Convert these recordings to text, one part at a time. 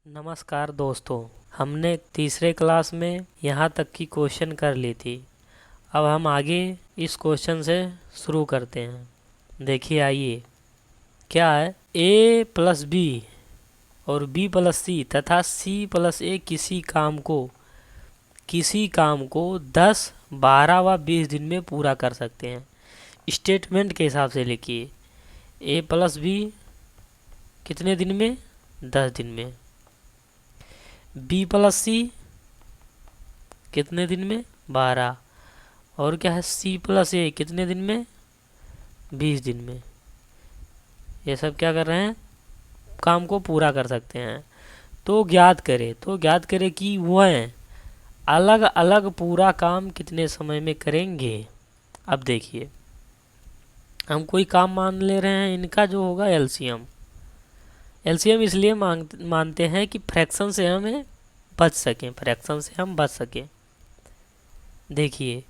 नमस्कार दोस्तों। हमने तीसरे क्लास में यहाँ तक की क्वेश्चन कर ली थी। अब हम आगे इस क्वेश्चन से शुरू करते हैं। देखिए, आइए क्या है। a प्लस बी और b प्लस सी तथा c प्लस ए किसी काम को 10, 12 व 20 दिन में पूरा कर सकते हैं। स्टेटमेंट के हिसाब से लिखिए। a प्लस बी कितने दिन में? 10 दिन में। बी प्लस सी कितने दिन में? 12। और क्या है? सी प्लस ए कितने दिन में? 20 दिन में। ये सब क्या कर रहे हैं? काम को पूरा कर सकते हैं। तो ज्ञात करें कि वह अलग अलग पूरा काम कितने समय में करेंगे। अब देखिए, हम कोई काम मान ले रहे हैं, इनका जो होगा एलसीएम इसलिए मानते हैं कि फ्रैक्शन से हम बच सकें। देखिए,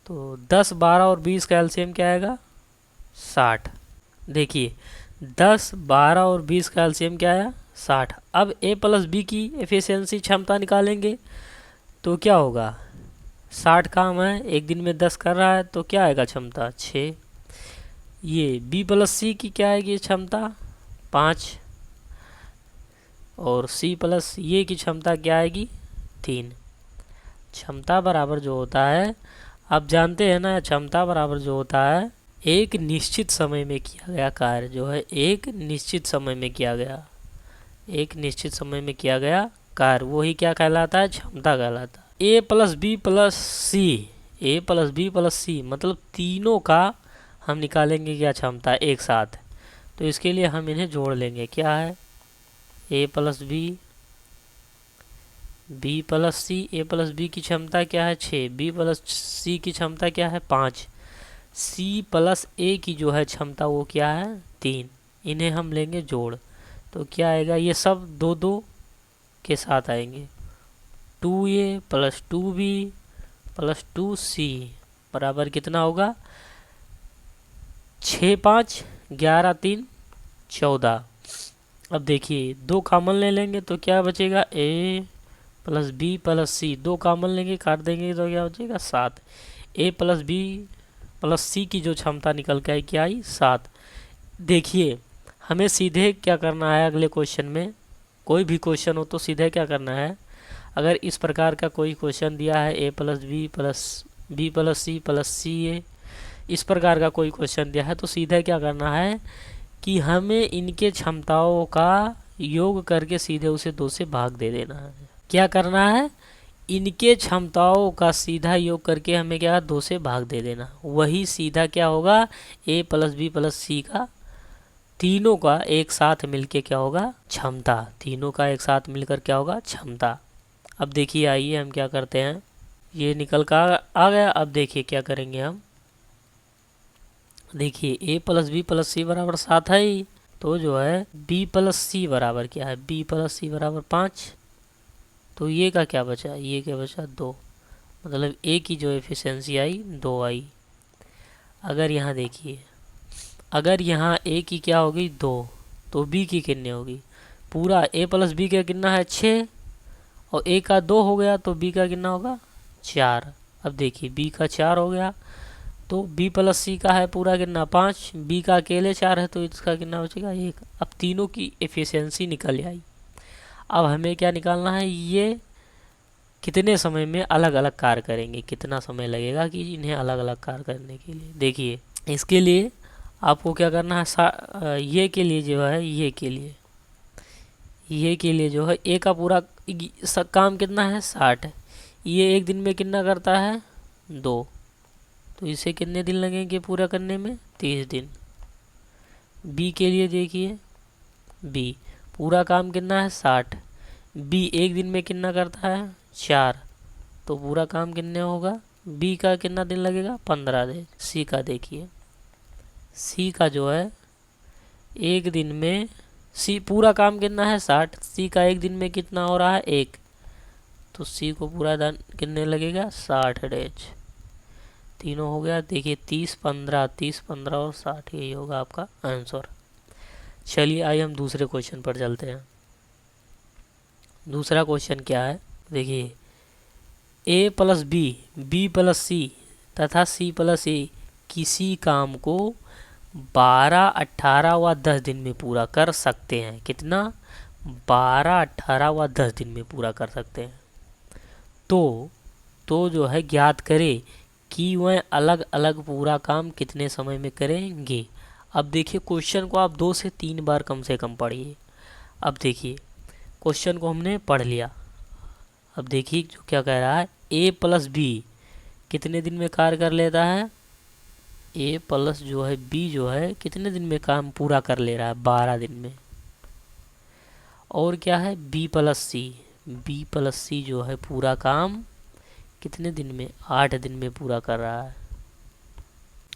तो 10, 12 और 20 का एलसीएम क्या आएगा? 60। देखिए, 10, 12 और 20 का एलसीएम क्या आया? 60। अब a प्लस बी की एफिशिएंसी क्षमता निकालेंगे तो क्या होगा? 60 काम है, एक दिन में 10 कर रहा है, तो क्या आएगा क्षमता? 6। ये b प्लस सी की क्या आएगी क्षमता? 5। और c प्लस ये की क्षमता क्या आएगी? 3। क्षमता बराबर जो होता है, आप जानते हैं ना, क्षमता बराबर जो होता है एक निश्चित समय में किया गया कार्य, जो है एक निश्चित समय में किया गया कार्य, वही क्या कहलाता है? क्षमता कहलाता है। ए प्लस बी प्लस सी मतलब तीनों का हम निकालेंगे क्या क्षमता एक साथ। तो इसके लिए हम इन्हें जोड़ लेंगे। क्या है? ए प्लस बी प्लस सी। ए प्लस बी की क्षमता क्या है? 6। बी प्लस सी की क्षमता क्या है? 5। सी प्लस ए की जो है क्षमता वो क्या है? 3। इन्हें हम लेंगे जोड़, तो क्या आएगा? ये सब 2-2 के साथ आएंगे। 2a plus 2b plus 2c बराबर कितना होगा? 6, 5, 11, 3, 14। अब देखिए, 2 कॉमन ले लेंगे तो क्या बचेगा? a plus B plus C. 2 common लेंगे, काट देंगे तो क्या बचेगा? 7। a plus B plus C की जो क्षमता निकल के आई क्या आई? 7। देखिए, हमें सीधे क्या करना है अगले क्वेश्चन में। कोई भी क्वेश्चन हो तो सीधे क्या करना है, अगर इस प्रकार का कोई क्वेश्चन दिया है a प्लस बी प्लस सी ए, इस प्रकार का कोई क्वेश्चन दिया है, तो सीधे क्या करना है कि हमें इनके क्षमताओं का योग करके सीधे उसे 2 से भाग दे देना है। क्या करना है? इनके क्षमताओं का सीधा योग करके हमें क्या 2 से भाग दे देना। वही सीधा क्या होगा? a प्लस बी प्लस सी का तीनों का एक साथ मिलके क्या होगा? क्षमता। तीनों का एक साथ मिलकर क्या होगा? क्षमता। अब देखिए, आइए हम क्या करते हैं। ये निकल कर आ गया। अब देखिए क्या करेंगे हम। देखिए, a प्लस बी प्लस सी बराबर 7 है ही, तो जो है b प्लस सी बराबर क्या है? b प्लस सी बराबर 5। तो ये का क्या बचा? ये क्या बचा? 2। मतलब a की जो एफिशिएंसी आई 2 आई। अगर यहाँ देखिए, अगर यहाँ a की क्या होगी? 2, तो b की कितनी होगी? पूरा a प्लस बी का कितना है? 6। और a का 2 हो गया तो b का कितना होगा? 4। अब देखिए, b का 4 हो गया तो b प्लस सी का है पूरा कितना? 5। b का अकेले 4 है तो इसका कितना बचेगा? 1। अब तीनों की एफिशिएंसी निकल आई। अब हमें क्या निकालना है? ये कितने समय में अलग अलग कार्य करेंगे, कितना समय लगेगा कि इन्हें अलग अलग कार्य करने के लिए। देखिए, इसके लिए आपको क्या करना है? ये के लिए जो है, ये के लिए जो है ए का पूरा काम कितना है? 60 है। ये एक दिन में कितना करता है? 2। तो इसे कितने दिन लगेंगे पूरा करने में? 30 दिन। बी के लिए देखिए, बी पूरा काम कितना है? 60। बी एक दिन में कितना करता है? 4। तो पूरा काम कितने होगा? बी का कितना दिन लगेगा? 15 दिन। सी का देखिए, सी का जो है एक दिन में, सी पूरा काम कितना है? 60। सी का एक दिन में कितना हो रहा है? 1। तो सी को पूरा दिन कितने लगेगा? 60 डेज। तीनों हो गया। देखिए, 30, 15 और 60, यही होगा आपका आंसर। चलिए, आइए हम दूसरे क्वेश्चन पर चलते हैं। दूसरा क्वेश्चन क्या है, देखिए ए प्लस बी, बी प्लस सी तथा सी प्लस ए किसी काम को 12, 18 व 10 दिन में पूरा कर सकते हैं। कितना? 12, 18 व 10 दिन में पूरा कर सकते हैं। तो जो है ज्ञात करें कि वह अलग अलग पूरा काम कितने समय में करेंगे। अब देखिए क्वेश्चन को आप 2 से 3 बार कम से कम पढ़िए। अब देखिए क्वेश्चन को हमने पढ़ लिया। अब देखिए जो क्या कह रहा है, ए प्लस बी कितने दिन में कार्य कर लेता है। ए प्लस जो है बी जो है कितने दिन में काम पूरा कर ले रहा है, 12 दिन में। और क्या है, बी प्लस सी, बी प्लस सी जो है पूरा काम कितने दिन में, 8 दिन में पूरा कर रहा है।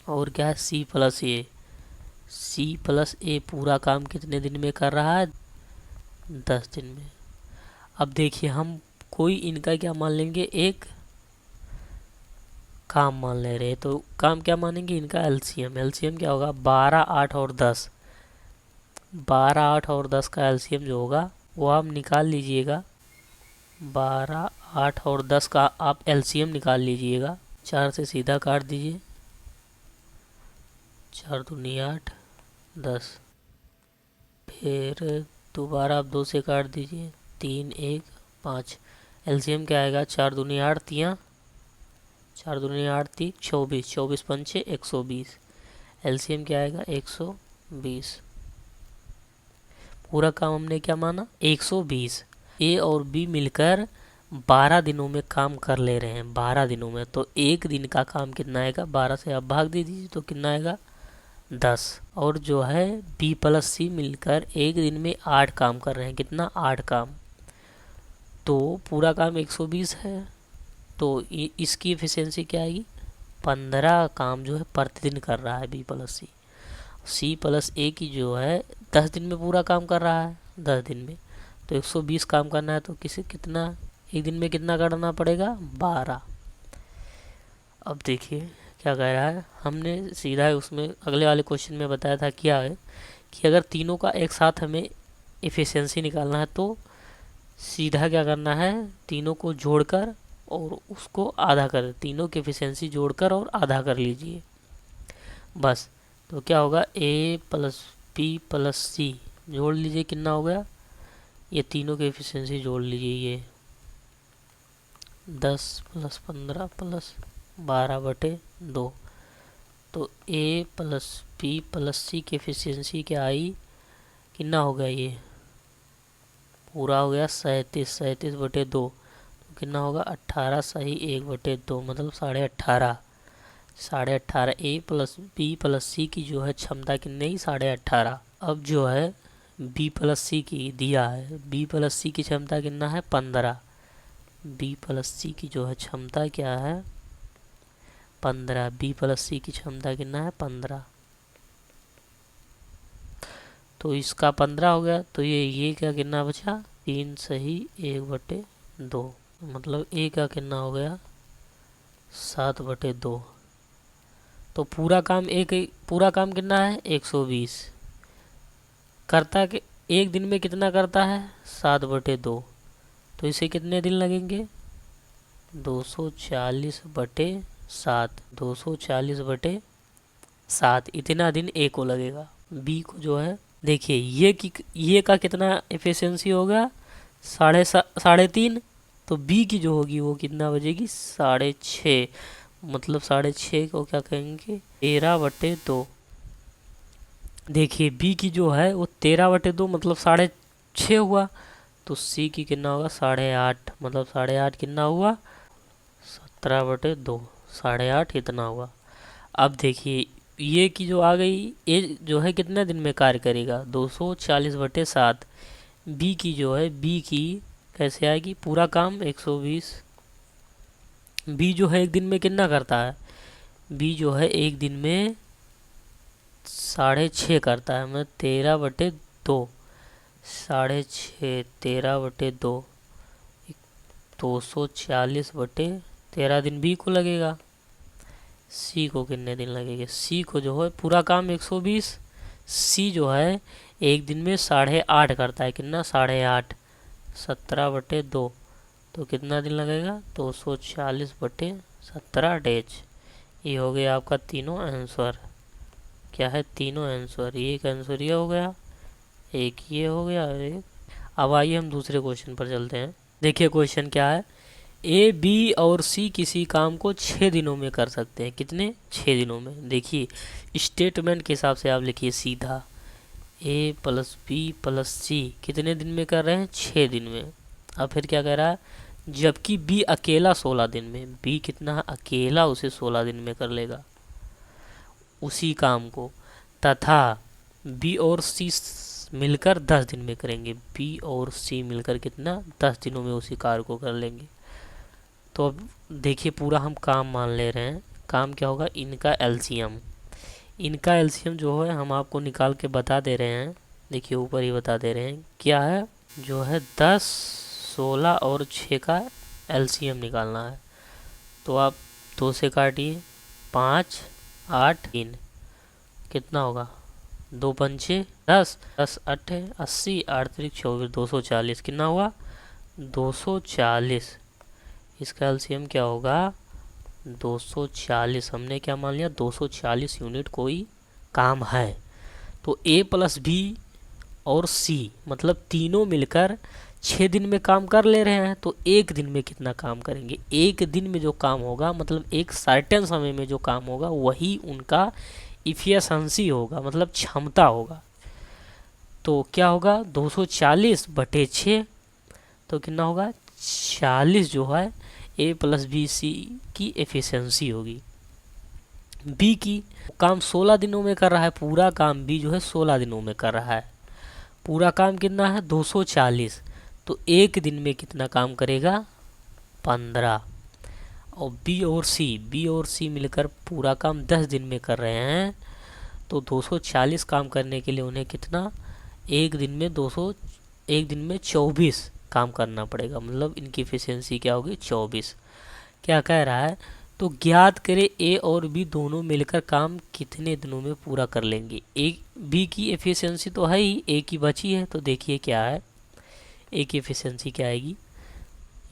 और क्या है, सी प्लस ए, सी प्लस ए पूरा काम कितने दिन में कर रहा है, 10 दिन में। अब देखिए हम कोई इनका क्या मान लेंगे, एक काम मान ले रहे, तो काम क्या मानेंगे, इनका एलसीएम। एलसीएम क्या होगा, 12, 8 और 10। 12, 8 और 10 का एलसीएम जो होगा वो आप निकाल लीजिएगा। 12, 8 और 10 का आप एलसीएम निकाल लीजिएगा। 4 से सीधा काट दीजिए, 4 दूनी 8, 10। फिर दोबारा आप 2 से काट दीजिए, 3, 1, 5। एलसीएम क्या आएगा, 4 दूनी 8, 3, 4 दूनी 8, 3, 24, 24 पंचे 120। एलसीएम क्या आएगा, 120। पूरा काम हमने क्या माना, 120। ए और बी मिलकर 12 दिनों में काम कर ले रहे हैं, 12 दिनों में। तो एक दिन का काम कितना आएगा, 12 से आप भाग दे दीजिए तो कितना आएगा, 10। और जो है बी प्लस सी मिलकर एक दिन में 8 काम कर रहे हैं, कितना, 8 काम। तो पूरा काम 120 है, तो इसकी एफिशिएंसी क्या आएगी, 15 काम जो है प्रतिदिन कर रहा है बी प्लस सी। सी प्लस ए की जो है 10 दिन में पूरा काम कर रहा है, 10 दिन में। तो 120 काम करना है तो कितना, एक दिन में कितना करना पड़ेगा, 12। अब देखिए क्या कह रहा है, हमने सीधा उसमें अगले वाले क्वेश्चन में बताया था क्या है कि अगर तीनों का एक साथ हमें एफिशिएंसी निकालना है तो सीधा क्या करना है, तीनों को जोड़कर और उसको आधा कर, तीनों की एफिशिएंसी जोड़कर और आधा कर लीजिए बस। तो क्या होगा, ए प्लस बी प्लस सी जोड़ लीजिए, कितना हो गया, ये तीनों की एफिशिएंसी जोड़ लीजिए, ये 10 प्लस 15 प्लस 12/2। तो ए प्लस बी प्लस सी की एफिशिएंसी क्या आई, कितना हो गया, ये पूरा हो गया 37, 37/2। तो कितना होगा, 18 सही 1/2, मतलब 18.5। 18.5 ए प्लस बी प्लस सी की जो है क्षमता कितनी, 18.5। अब जो है बी प्लस सी की दिया है, बी प्लस सी की क्षमता कितना है, 15। बी प्लस सी की जो है क्षमता क्या है, 15। बी प्लस सी की क्षमता कितना है, 15। तो इसका 15 हो गया, तो ये क्या कितना बचा, 3 सही 1/2, मतलब ए का कितना हो गया, 7/2। तो पूरा काम कितना है, 120 करता के एक दिन में कितना करता है, 7/2। तो इसे कितने दिन लगेंगे, 240/7, 240/7 इतना दिन ए को लगेगा। बी को जो है देखिए ये का कितना एफिशिएंसी होगा, 3.5। तो बी की जो होगी वो कितना बजेगी, 6.5, मतलब 6.5 को क्या कहेंगे, 13/2। देखिए बी की जो है वो 13/2 मतलब 6.5 हुआ। तो सी की कितना होगा, 8.5, मतलब 8.5 कितना हुआ, 17/2, 8.5 इतना हुआ। अब देखिए ये की जो आ गई, ये जो है कितने दिन में कार्य करेगा, 240/7। बी की जो है, बी की कैसे आएगी, पूरा काम 120। बी जो है एक दिन में कितना करता है, बी जो है एक दिन में 6.5 करता है, मतलब 13/2, 6.5, 13/2, 240/13 दिन बी को लगेगा। सी को कितने दिन लगेंगे, सी को जो है पूरा काम 120, सी जो है एक दिन में 8.5 करता है, कितना, 8.5। 17/2, तो कितना दिन लगेगा? 240/17 डेज। ये हो गया आपका तीनों आंसर। क्या है? तीनों आंसर। ये एक आंसर ये हो गया, एक ये हो गया, एक। अब आइए हम दूसरे क्वेश्चन पर चलते हैं। देखिए क्वेश्चन क्या है। ए, बी और सी किसी काम को 6 दिनों में कर सकते हैं। कितने? 6 दिनों में। देखिए स्टेटमेंट के हिसाब से आप लिखिए सीधा, ए प्लस बी प्लस सी कितने दिन में कर रहे हैं? 6 दिन में। अब फिर क्या कह रहा है? जबकि बी अकेला 16 दिन में। बी कितना? अकेला उसे 16 दिन में कर लेगा उसी काम को। तथा बी और सी मिलकर 10 दिन में करेंगे। बी और सी मिलकर कितना? 10 दिनों में उसी कार्य को कर लेंगे। तो अब देखिए पूरा हम काम मान ले रहे हैं। काम क्या होगा? इनका एलसीएम। इनका एलसीएम जो है हम आपको निकाल के बता दे रहे हैं। देखिए ऊपर ही बता दे रहे हैं क्या है, जो है 10, 16 और 6 का एलसीएम निकालना है। तो आप 2 से काटिए, 5, 8, 3 कितना होगा? 2 पंचे 10, 10 अट्ठे 80, 8 त्रिक 24, 240 कितना हुआ? 240। इसका एलसीएम क्या होगा? 240। हमने क्या मान लिया? 240 यूनिट कोई काम है। तो ए प्लस बी और सी मतलब तीनों मिलकर 6 दिन में काम कर ले रहे हैं। तो एक दिन में कितना काम करेंगे? एक दिन में जो काम होगा मतलब एक सर्टेन समय में जो काम होगा वही उनका इफिशिएंसी होगा, मतलब क्षमता होगा। तो क्या होगा? 240/6 तो कितना होगा? 40 जो है ए प्लस बी सी की एफिशिएंसी होगी। बी की काम 16 दिनों में कर रहा है, पूरा काम बी जो है 16 दिनों में कर रहा है। पूरा काम कितना है? 240। तो एक दिन में कितना काम करेगा? 15। और बी और सी मिलकर पूरा काम 10 दिन में कर रहे हैं। तो 240 काम करने के लिए उन्हें कितना? एक दिन में 24 काम करना पड़ेगा। मतलब इनकी एफिशिएंसी क्या होगी? 24। क्या कह रहा है? तो ज्ञात करें ए और बी दोनों मिलकर काम कितने दिनों में पूरा कर लेंगे। एक बी की एफिशिएंसी तो है ही, ए की बची है। तो देखिए क्या है, ए की एफिशिएंसी क्या आएगी।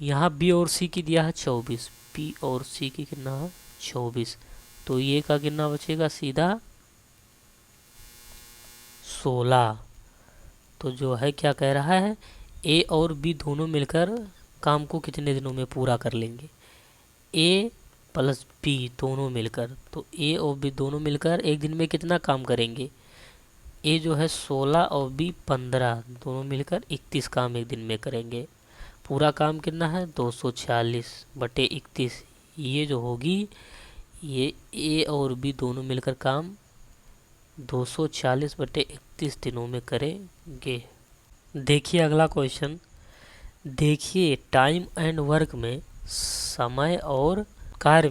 यहाँ बी और सी की दिया है 24, बी और सी की कितना है? 24। तो ये का कितना बचेगा? सीधा 16। तो जो है क्या कह रहा है, ए और बी दोनों मिलकर काम को कितने दिनों में पूरा कर लेंगे। ए प्लस बी दोनों मिलकर, तो ए और बी दोनों मिलकर एक दिन में कितना काम करेंगे। ए जो है 16 और बी 15, दोनों मिलकर 31 काम एक दिन में करेंगे। पूरा काम कितना है? 240/31। ये जो होगी ये ए और बी दोनों मिलकर काम 240/31 दिनों में करेंगे। देखिए अगला क्वेश्चन। देखिए टाइम एंड वर्क में समय और कार्य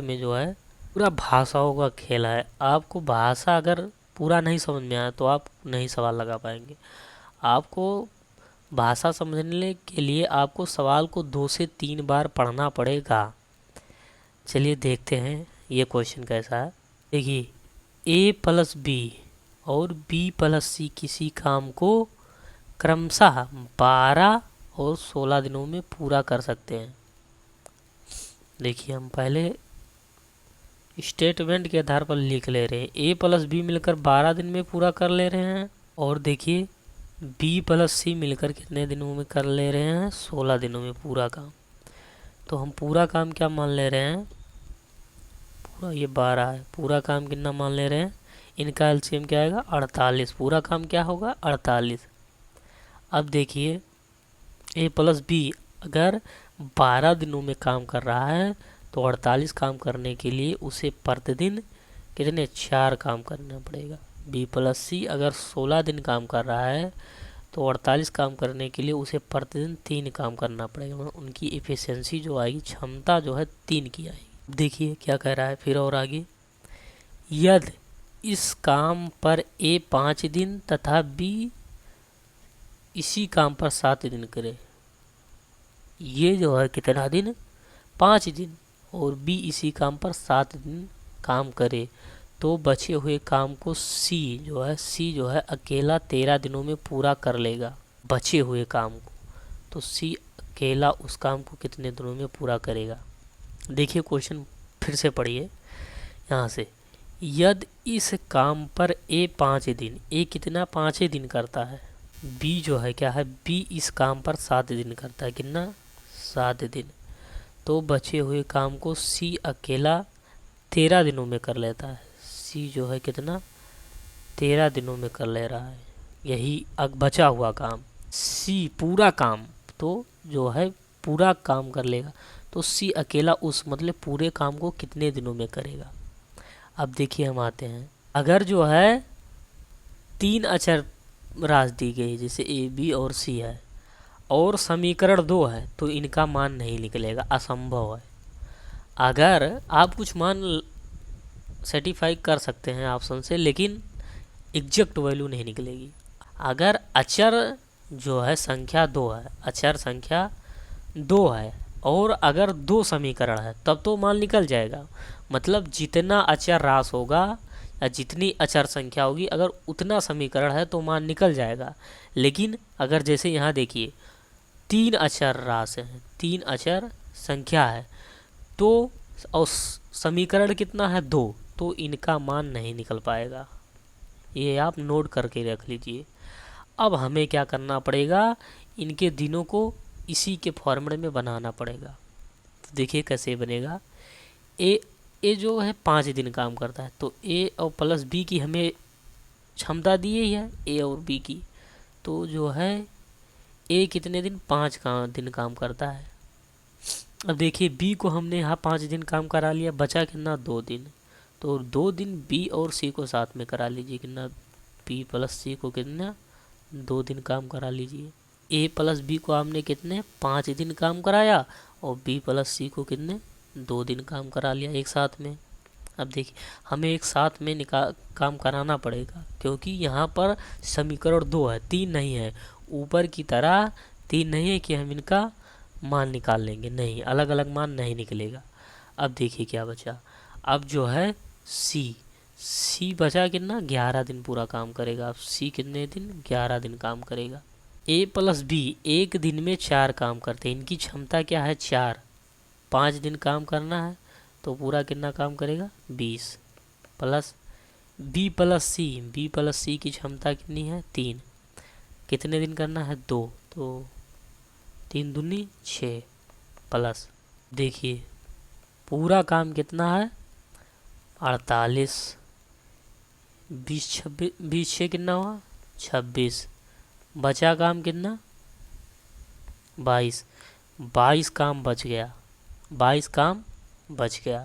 में जो है पूरा भाषाओं का खेल है। आपको भाषा अगर पूरा नहीं समझ में आया तो आप नहीं सवाल लगा पाएंगे। आपको भाषा समझने के लिए आपको सवाल को 2 से 3 बार पढ़ना पड़ेगा। चलिए देखते हैं ये क्वेश्चन कैसा है। देखिए ए प्लस बी और बी प्लस सी किसी काम को क्रमशः 12 और 16 दिनों में पूरा कर सकते हैं। देखिए हम पहले स्टेटमेंट के आधार पर लिख ले रहे हैं। ए प्लस बी मिलकर 12 दिन में पूरा कर ले रहे हैं। और देखिए बी प्लस सी मिलकर कितने दिनों में कर ले रहे हैं? 16 दिनों में पूरा काम। तो हम पूरा काम क्या मान ले रहे हैं? पूरा ये 12 है, पूरा काम कितना मान ले रहे हैं? इनका एलसीएम क्या आएगा? 48। पूरा काम क्या होगा? 48। अब देखिए ए प्लस बी अगर 12 दिनों में काम कर रहा है तो 48 काम करने के लिए उसे प्रतिदिन कितने? 4 काम करना पड़ेगा। बी प्लस सी अगर 16 दिन काम कर रहा है तो 48 काम करने के लिए उसे प्रतिदिन 3 काम करना पड़ेगा। मतलब उनकी एफिशिएंसी जो आएगी, क्षमता जो है 3 की आएगी। देखिए क्या कह रहा है फिर और आगे। यदि इस काम पर ए 5 दिन तथा बी इसी काम पर 7 दिन करे, ये जो है कितना दिन? 5 दिन, और बी इसी काम पर 7 दिन काम करे, तो बचे हुए काम को सी जो है अकेला 13 दिनों में पूरा कर लेगा। बचे हुए काम को, तो सी अकेला उस काम को कितने दिनों में पूरा करेगा। देखिए क्वेश्चन फिर से पढ़िए यहाँ से। यदि इस काम पर ए 5 दिन, ए कितना 5 दिन करता है, बी जो है क्या है, बी इस काम पर 7 दिन करता है, कितना 7 दिन, तो बचे हुए काम को सी अकेला 13 दिनों में कर लेता है। सी जो है कितना 13 दिनों में कर ले रहा है, यही बचा हुआ काम। सी पूरा काम तो जो है पूरा काम कर लेगा, तो सी अकेला उस मतलब पूरे काम को कितने दिनों में करेगा। अब देखिए हम आते हैं, अगर जो है 3 अचर राशि दी गई जैसे ए बी और सी है और समीकरण 2 है, तो इनका मान नहीं निकलेगा, असंभव है। अगर आप कुछ मान सेटिफाई कर सकते हैं ऑप्शन से, लेकिन एग्जैक्ट वैल्यू नहीं निकलेगी। अगर अचर जो है संख्या 2 है, अचर संख्या 2 है और अगर 2 समीकरण है, तब तो मान निकल जाएगा। मतलब जितना अचर राशि होगा या जितनी अचर संख्या होगी, अगर उतना समीकरण है तो मान निकल जाएगा। लेकिन अगर जैसे यहाँ देखिए 3 अचर राशि है, 3 अचर संख्या है, तो और समीकरण कितना है 2, तो इनका मान नहीं निकल पाएगा। ये आप नोट करके रख लीजिए। अब हमें क्या करना पड़ेगा, इनके दिनों को इसी के फॉर्मूले में बनाना पड़ेगा। तो देखिए कैसे बनेगा। ए जो है 5 दिन काम करता है, तो ए और प्लस बी की हमें क्षमता दी ही है, ए और बी की। तो जो है ए कितने दिन 5 दिन काम करता है। अब देखिए बी को हमने यहाँ 5 दिन काम करा लिया, बचा कितना 2 दिन, तो 2 दिन बी और सी को साथ में करा लीजिए, कितना बी प्लस सी को कितना 2 दिन काम करा लीजिए। ए प्लस बी को हमने कितने 5 दिन काम कराया और बी प्लस सी को कितने 2 दिन काम करा लिया एक साथ में। अब देखिए हमें एक साथ में काम कराना पड़ेगा, क्योंकि यहाँ पर समीकरण 2 है, 3 नहीं है। ऊपर की तरह 3 नहीं है कि हम इनका मान निकाल लेंगे, नहीं, अलग अलग मान नहीं निकलेगा। अब देखिए क्या बचा, अब जो है सी बचा कितना 11 दिन पूरा काम करेगा। अब सी कितने दिन 11 दिन काम करेगा। ए प्लस बी एक दिन में 4 काम करते हैं, इनकी क्षमता क्या है 4, 5 दिन काम करना है, तो पूरा कितना काम करेगा 20। प्लस बी प्लस सी की क्षमता कितनी है 3, कितने दिन करना है 2, तो 3 दूनी 6। प्लस देखिए पूरा काम कितना है 48, 20 6 कितना हुआ 26, बचा काम कितना 22 काम बच गया, 22 काम बच गया।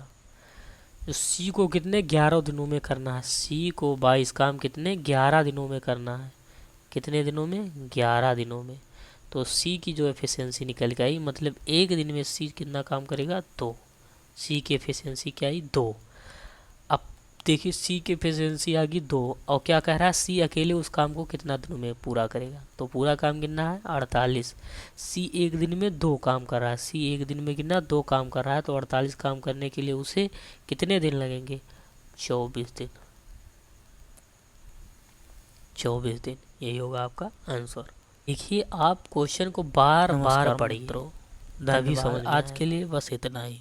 तो सी को कितने 11 दिनों में करना है, सी को 22 काम कितने 11 दिनों में करना है, कितने दिनों में 11 दिनों में। तो सी की जो एफिशिएंसी निकल के आई, मतलब एक दिन में सी कितना काम करेगा 2, सी की एफिशिएंसी क्या आई 2। अब देखिए सी की एफिशिएंसी आ गई 2 और क्या कह रहा है सी अकेले उस काम को कितना दिनों में पूरा करेगा, तो पूरा काम कितना है 48। सी एक दिन में 2 काम कर रहा है, सी एक दिन में कितना 2 काम कर रहा है, तो 48 काम करने के लिए उसे कितने दिन लगेंगे 24 दिन, 24 दिन, यही होगा आपका आंसर। देखिए आप क्वेश्चन को बार बार पढ़िए, तभी समझ में आएगा। आज के लिए बस इतना ही।